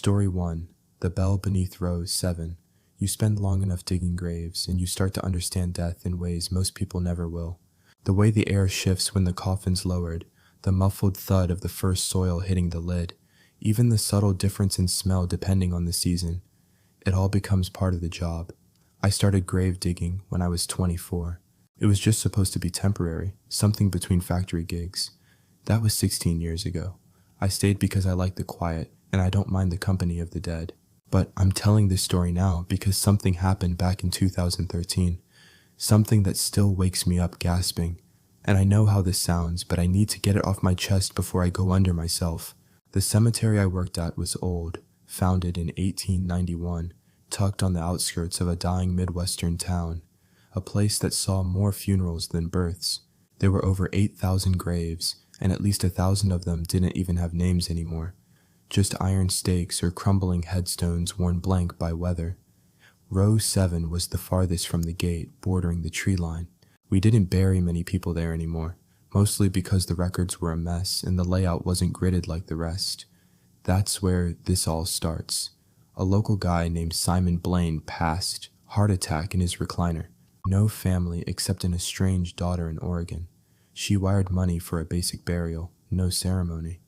Story 1. The Bell Beneath Row 7. You spend long enough digging graves, and you start to understand death in ways most people never will. The way the air shifts when the coffin's lowered, the muffled thud of the first soil hitting the lid, even the subtle difference in smell depending on the season. It all becomes part of the job. I started grave digging when I was 24. It was just supposed to be temporary, something between factory gigs. That was 16 years ago. I stayed because I like the quiet, and I don't mind the company of the dead. But I'm telling this story now because something happened back in 2013. Something that still wakes me up gasping. And I know how this sounds, but I need to get it off my chest before I go under myself. The cemetery I worked at was old, founded in 1891, tucked on the outskirts of a dying Midwestern town. A place that saw more funerals than births. There were over 8,000 graves, and at least 1,000 of them didn't even have names anymore. Just iron stakes or crumbling headstones worn blank by weather. Row 7 was the farthest from the gate, bordering the tree line. We didn't bury many people there anymore, mostly because the records were a mess and the layout wasn't gridded like the rest. That's where this all starts. A local guy named Simon Blaine passed, heart attack in his recliner. No family except an estranged daughter in Oregon. She wired money for a basic burial, no ceremony.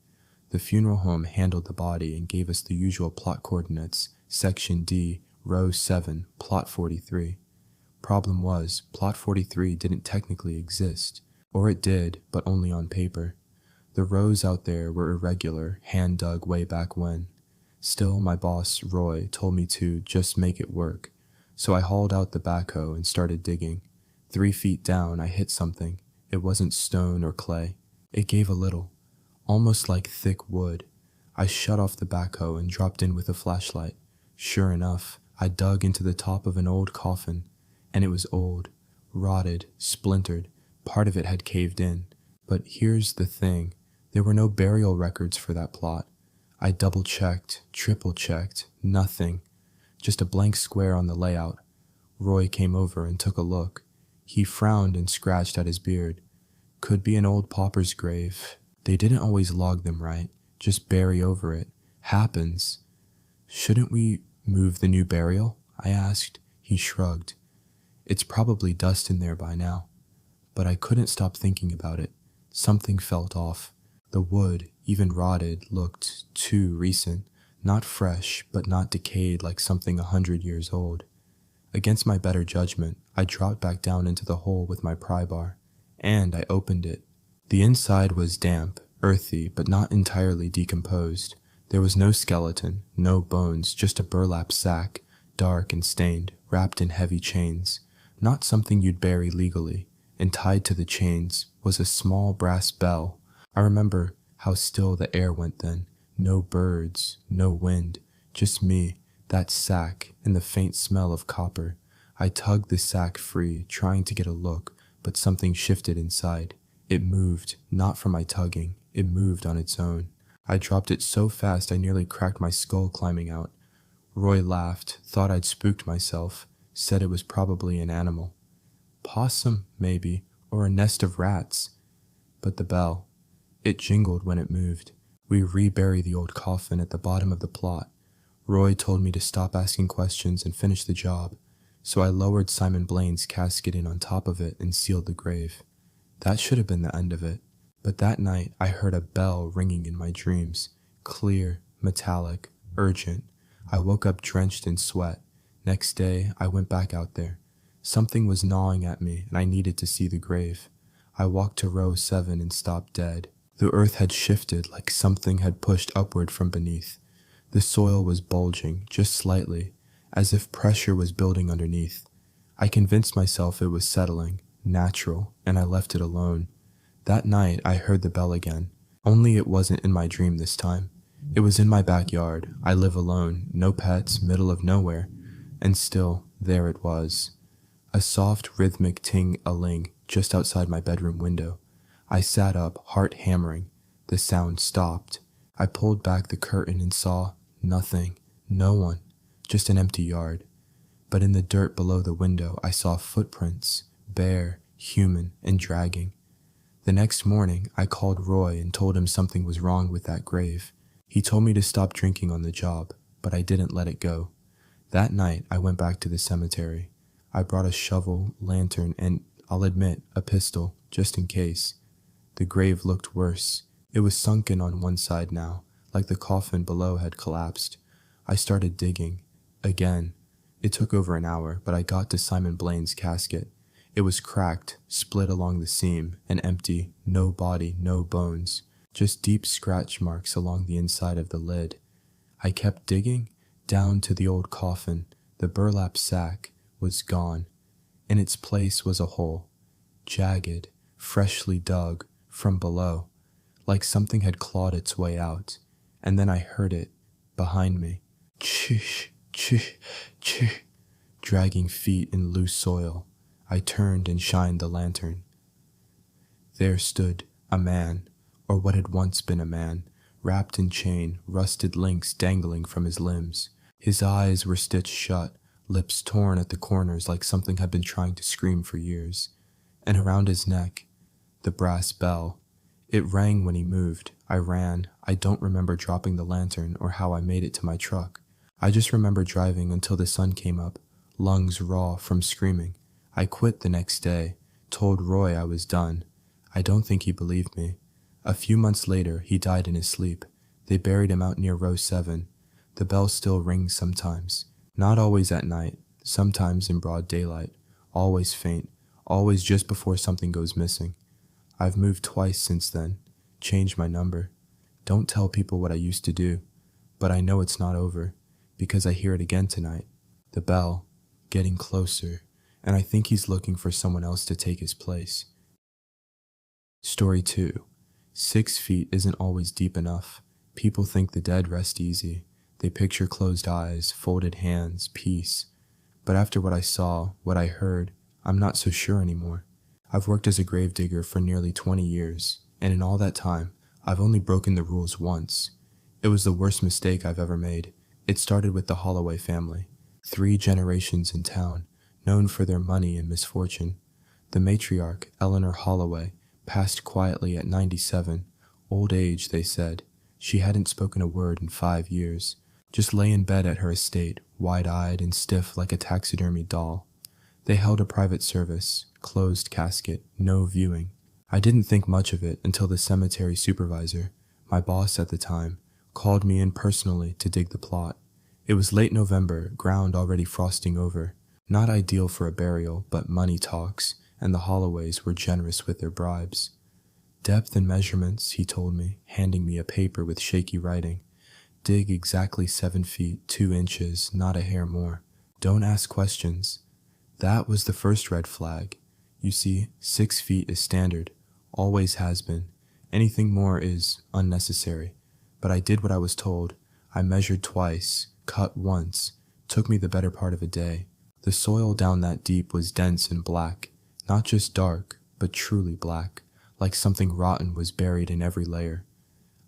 The funeral home handled the body and gave us the usual plot coordinates, Section D, Row 7, Plot 43. Problem was, Plot 43 didn't technically exist, or it did, but only on paper. The rows out there were irregular, hand-dug way back when. Still, my boss, Roy, told me to just make it work. So I hauled out the backhoe and started digging. 3 feet down, I hit something. It wasn't stone or clay. It gave a little, almost like thick wood. I shut off the backhoe and dropped in with a flashlight. Sure enough, I dug into the top of an old coffin, and it was old, rotted, splintered. Part of it had caved in. But here's the thing. There were no burial records for that plot. I double-checked, triple-checked, nothing. Just a blank square on the layout. Roy came over and took a look. He frowned and scratched at his beard. Could be an old pauper's grave. They didn't always log them right, just bury over it. Happens. Shouldn't we move the new burial? I asked. He shrugged. It's probably dust in there by now. But I couldn't stop thinking about it. Something felt off. The wood, even rotted, looked too recent. Not fresh, but not decayed like something 100 years old. Against my better judgment, I dropped back down into the hole with my pry bar, and I opened it. The inside was damp, earthy, but not entirely decomposed. There was no skeleton, no bones, just a burlap sack, dark and stained, wrapped in heavy chains. Not something you'd bury legally, and tied to the chains was a small brass bell. I remember how still the air went then. No birds, no wind, just me, that sack, and the faint smell of copper. I tugged the sack free, trying to get a look, but something shifted inside. It moved, not from my tugging. It moved on its own. I dropped it so fast I nearly cracked my skull climbing out. Roy laughed, thought I'd spooked myself, said it was probably an animal. Possum, maybe, or a nest of rats. But the bell, it jingled when it moved. We reburied the old coffin at the bottom of the plot. Roy told me to stop asking questions and finish the job, so I lowered Simon Blaine's casket in on top of it and sealed the grave. That should have been the end of it, but that night I heard a bell ringing in my dreams, clear, metallic, urgent. I woke up drenched in sweat. Next day, I went back out there. Something was gnawing at me, and I needed to see the grave. I walked to row 7 and stopped dead. The earth had shifted like something had pushed upward from beneath. The soil was bulging, just slightly, as if pressure was building underneath. I convinced myself it was settling, natural, and I left it alone. That night, I heard the bell again, only it wasn't in my dream this time. It was in my backyard. I live alone, no pets, middle of nowhere, and still, there it was. A soft, rhythmic ting-a-ling just outside my bedroom window. I sat up, heart hammering. The sound stopped. I pulled back the curtain and saw nothing, no one, just an empty yard. But in the dirt below the window, I saw footprints, bare, human, and dragging. The next morning, I called Roy and told him something was wrong with that grave. He told me to stop drinking on the job, but I didn't let it go. That night, I went back to the cemetery. I brought a shovel, lantern, and, I'll admit, a pistol, just in case. The grave looked worse. It was sunken on one side now, like the coffin below had collapsed. I started digging. Again. It took over an hour, but I got to Simon Blaine's casket. It was cracked, split along the seam, and empty, no body, no bones, just deep scratch marks along the inside of the lid. I kept digging, down to the old coffin. The burlap sack was gone. In its place was a hole, jagged, freshly dug, from below, like something had clawed its way out. And then I heard it, behind me. Chish, chish, chish, dragging feet in loose soil. I turned and shined the lantern. There stood a man, or what had once been a man, wrapped in chain, rusted links dangling from his limbs. His eyes were stitched shut, lips torn at the corners like something had been trying to scream for years. And around his neck, the brass bell. It rang when he moved. I ran. I don't remember dropping the lantern or how I made it to my truck. I just remember driving until the sun came up, lungs raw from screaming. I quit the next day, told Roy I was done. I don't think he believed me. A few months later, he died in his sleep. They buried him out near row 7. The bell still rings sometimes. Not always at night, sometimes in broad daylight. Always faint, always just before something goes missing. I've moved twice since then, changed my number. Don't tell people what I used to do, but I know it's not over, because I hear it again tonight. The bell, getting closer, and I think he's looking for someone else to take his place. Story 2. 6 feet isn't always deep enough. People think the dead rest easy. They picture closed eyes, folded hands, peace. But after what I saw, what I heard, I'm not so sure anymore. I've worked as a gravedigger for nearly 20 years, and in all that time, I've only broken the rules once. It was the worst mistake I've ever made. It started with the Holloway family. 3 generations in town, known for their money and misfortune. The matriarch, Eleanor Holloway, passed quietly at 97. Old age, they said. She hadn't spoken a word in 5 years. Just lay in bed at her estate, wide-eyed and stiff like a taxidermy doll. They held a private service, closed casket, no viewing. I didn't think much of it until the cemetery supervisor, my boss at the time, called me in personally to dig the plot. It was late November, ground already frosting over. Not ideal for a burial, but money talks, and the Holloways were generous with their bribes. Depth and measurements, he told me, handing me a paper with shaky writing. Dig exactly 7 feet, 2 inches, not a hair more. Don't ask questions. That was the first red flag. You see, 6 feet is standard, always has been. Anything more is unnecessary. But I did what I was told. I measured twice, cut once. Took me the better part of a day. The soil down that deep was dense and black. Not just dark, but truly black, like something rotten was buried in every layer.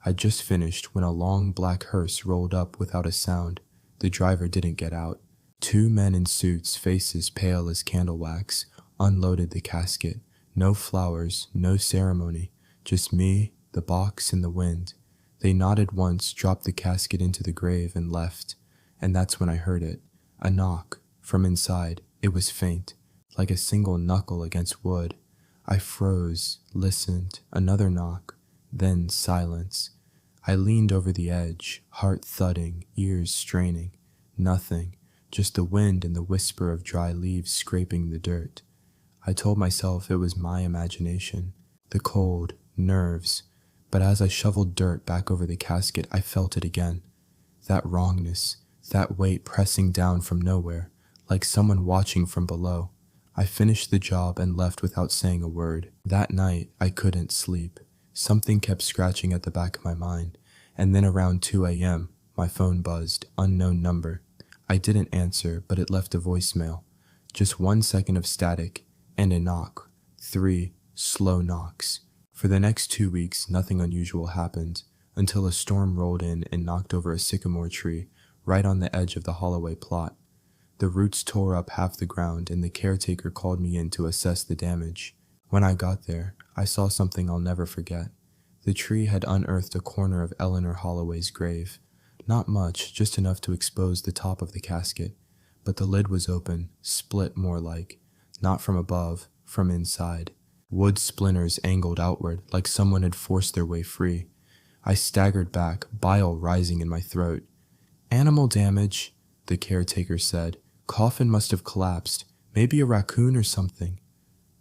I'd just finished when a long black hearse rolled up without a sound. The driver didn't get out. 2 men in suits, faces pale as candle wax, unloaded the casket. No flowers, no ceremony, just me, the box, and the wind. They nodded once, dropped the casket into the grave, and left. And that's when I heard it. A knock. From inside. It was faint, like a single knuckle against wood. I froze, listened, another knock, then silence. I leaned over the edge, heart thudding, ears straining. Nothing, just the wind and the whisper of dry leaves scraping the dirt. I told myself it was my imagination, the cold, nerves, but as I shoveled dirt back over the casket, I felt it again. That wrongness, that weight pressing down from nowhere, like someone watching from below. I finished the job and left without saying a word. That night, I couldn't sleep. Something kept scratching at the back of my mind, and then around 2 a.m., my phone buzzed, unknown number. I didn't answer, but it left a voicemail. Just 1 second of static, and a knock. 3 slow knocks. For the next 2 weeks, nothing unusual happened, until a storm rolled in and knocked over a sycamore tree, right on the edge of the Holloway plot. The roots tore up half the ground, and the caretaker called me in to assess the damage. When I got there, I saw something I'll never forget. The tree had unearthed a corner of Eleanor Holloway's grave. Not much, just enough to expose the top of the casket, but the lid was open, split more like, not from above, from inside. Wood splinters angled outward like someone had forced their way free. I staggered back, bile rising in my throat. "Animal damage," the caretaker said. "Coffin must have collapsed, maybe a raccoon or something."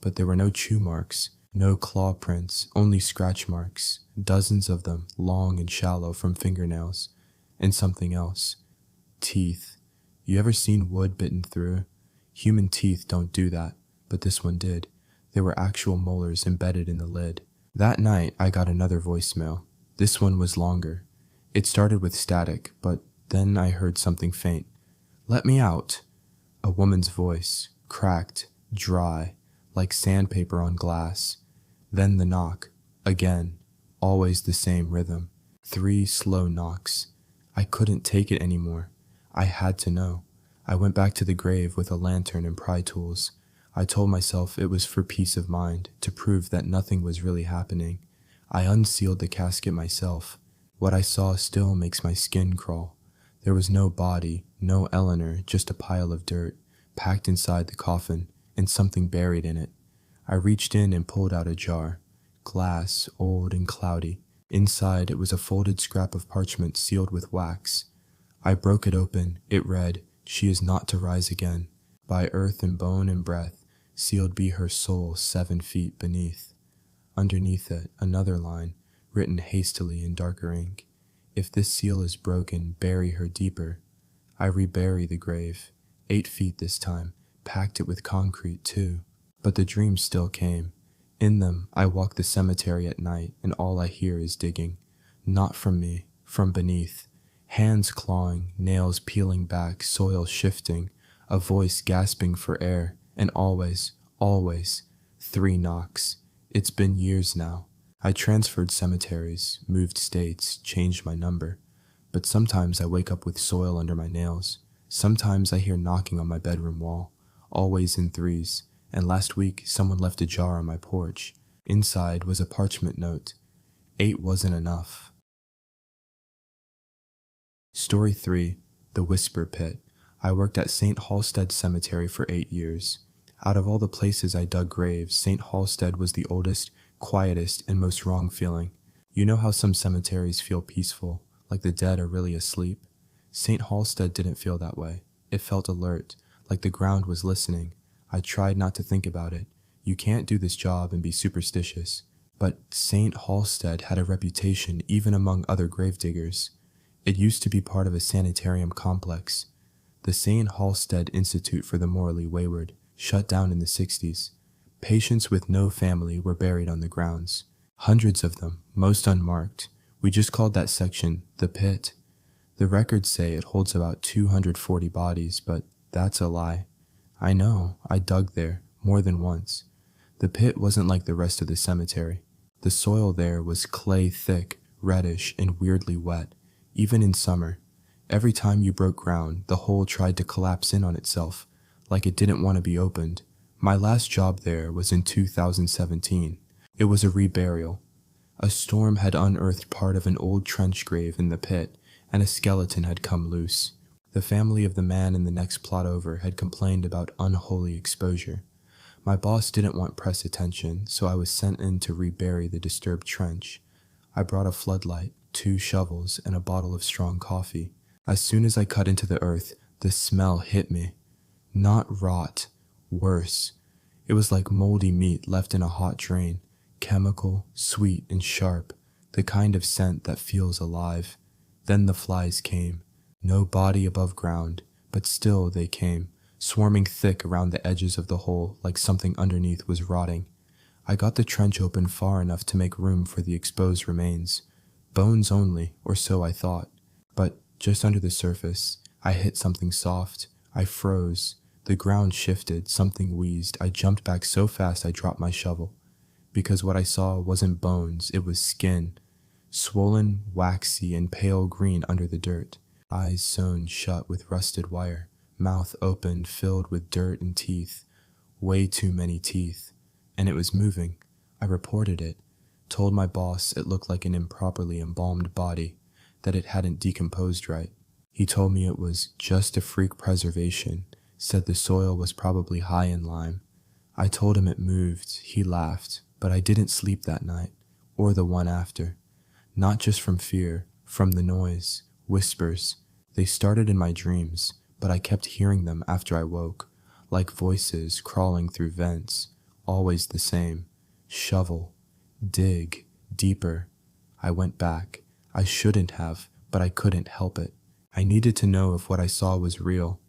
But there were no chew marks, no claw prints, only scratch marks, dozens of them, long and shallow from fingernails. And something else. Teeth. You ever seen wood bitten through? Human teeth don't do that, but this one did. There were actual molars embedded in the lid. That night, I got another voicemail. This one was longer. It started with static, but then I heard something faint. "Let me out." A woman's voice, cracked, dry, like sandpaper on glass. Then the knock. Again. Always the same rhythm. 3 slow knocks. I couldn't take it anymore. I had to know. I went back to the grave with a lantern and pry tools. I told myself it was for peace of mind, to prove that nothing was really happening. I unsealed the casket myself. What I saw still makes my skin crawl. There was no body, no Eleanor, just a pile of dirt, packed inside the coffin, and something buried in it. I reached in and pulled out a jar. Glass, old and cloudy. Inside it was a folded scrap of parchment sealed with wax. I broke it open. It read, "She is not to rise again. By earth and bone and breath, sealed be her soul 7 feet beneath." Underneath it, another line, written hastily in darker ink. "If this seal is broken, bury her deeper." I rebury the grave, 8 feet this time, packed it with concrete too. But the dreams still came. In them, I walk the cemetery at night, and all I hear is digging. Not from me, from beneath. Hands clawing, nails peeling back, soil shifting, a voice gasping for air, and always, 3 knocks. It's been years now. I transferred cemeteries, moved states, changed my number. But sometimes I wake up with soil under my nails. Sometimes I hear knocking on my bedroom wall, always in 3s. And last week, someone left a jar on my porch. Inside was a parchment note. 8 wasn't enough. Story 3. The Whisper Pit. I worked at St. Halstead Cemetery for 8 years. Out of all the places I dug graves, St. Halstead was the oldest, quietest, and most wrong feeling. You know how some cemeteries feel peaceful, like the dead are really asleep? St. Halstead didn't feel that way. It felt alert, like the ground was listening. I tried not to think about it. You can't do this job and be superstitious. But St. Halstead had a reputation even among other gravediggers. It used to be part of a sanitarium complex. The St. Halstead Institute for the Morally Wayward shut down in the 60s. Patients with no family were buried on the grounds. Hundreds of them, most unmarked. We just called that section the pit. The records say it holds about 240 bodies, but that's a lie. I know, I dug there, more than once. The pit wasn't like the rest of the cemetery. The soil there was clay thick, reddish, and weirdly wet, even in summer. Every time you broke ground, the hole tried to collapse in on itself, like it didn't want to be opened. My last job there was in 2017. It was a reburial. A storm had unearthed part of an old trench grave in the pit, and a skeleton had come loose. The family of the man in the next plot over had complained about unholy exposure. My boss didn't want press attention, so I was sent in to rebury the disturbed trench. I brought a floodlight, 2 shovels, and a bottle of strong coffee. As soon as I cut into the earth, the smell hit me. Not rot. Worse. It was like moldy meat left in a hot drain. Chemical, sweet, and sharp. The kind of scent that feels alive. Then the flies came. No body above ground, but still they came, swarming thick around the edges of the hole like something underneath was rotting. I got the trench open far enough to make room for the exposed remains. Bones only, or so I thought. But just under the surface, I hit something soft. I froze. The ground shifted, something wheezed. I jumped back so fast I dropped my shovel. Because what I saw wasn't bones, it was skin. Swollen, waxy, and pale green under the dirt. Eyes sewn shut with rusted wire, mouth open, filled with dirt and teeth. Way too many teeth. And it was moving. I reported it. Told my boss it looked like an improperly embalmed body. that it hadn't decomposed right. He told me it was just a freak preservation, said the soil was probably high in lime. I told him it moved, he laughed, but I didn't sleep that night, or the one after. Not just from fear, from the noise, whispers. They started in my dreams, but I kept hearing them after I woke, like voices crawling through vents, always the same. Shovel, dig, deeper. I went back. I shouldn't have, but I couldn't help it. I needed to know if what I saw was real,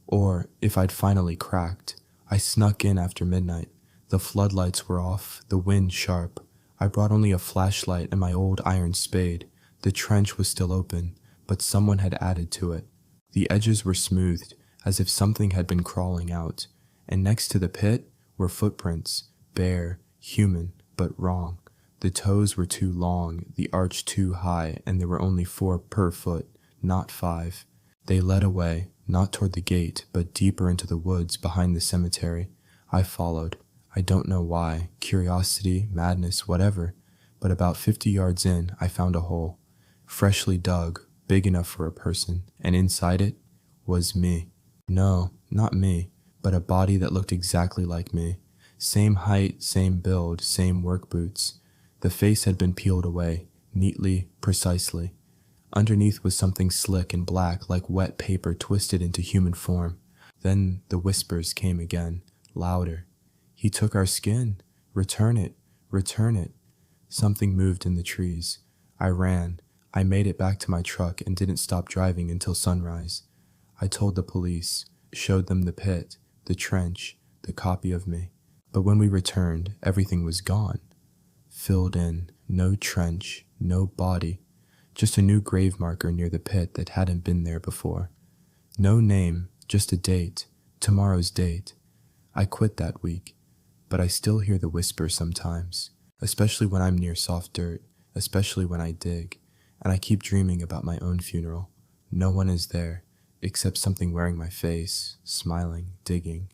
or if I'd finally cracked. I snuck in after midnight. The floodlights were off, the wind sharp. I brought only a flashlight and my old iron spade. The trench was still open, but someone had added to it. The edges were smoothed, as if something had been crawling out, and next to the pit were footprints, bare, human, but wrong. The toes were too long, the arch too high, and there were only 4 per foot, not 5. They led away, not toward the gate, but deeper into the woods behind the cemetery. I followed. I don't know why, curiosity, madness, whatever, but about 50 yards in, I found a hole, freshly dug, big enough for a person, and inside it was me. No, not me, but a body that looked exactly like me. Same height, same build, same work boots. The face had been peeled away, neatly, precisely. Underneath was something slick and black, like wet paper twisted into human form. Then the whispers came again, louder. He took our skin. Return it. Return it. Something moved in the trees. I ran. I made it back to my truck and didn't stop driving until sunrise. I told the police, showed them the pit, the trench, the copy of me. But when we returned, everything was gone. Filled in, no trench, no body, just a new grave marker near the pit that hadn't been there before. No name, just a date, tomorrow's date. I quit that week, but I still hear the whisper sometimes, especially when I'm near soft dirt, especially when I dig, and I keep dreaming about my own funeral. No one is there, except something wearing my face, smiling, digging.